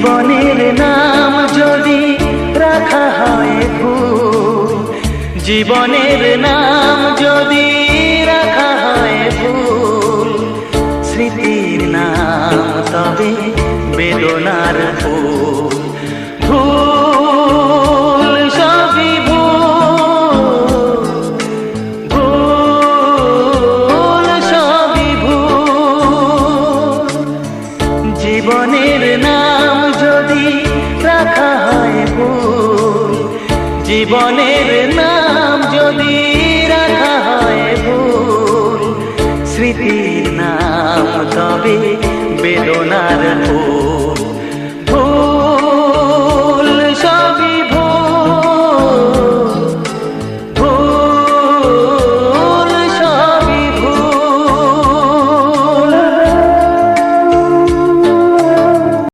জীবনের নাম যদি রাখা হয় ভুল, জীবনের নাম যদি রাখা হয় ভুল, স্মৃতির নাম তবে বেদনার ফুল। ভুল সবই ভুল, ভুল সবই ভুল। জীবনের নাম যদি রাখা হয় ভুল, জীবনের নাম যদি রাখা হয় ভুল, স্মৃতির নাম তবে বেদনার ফুল।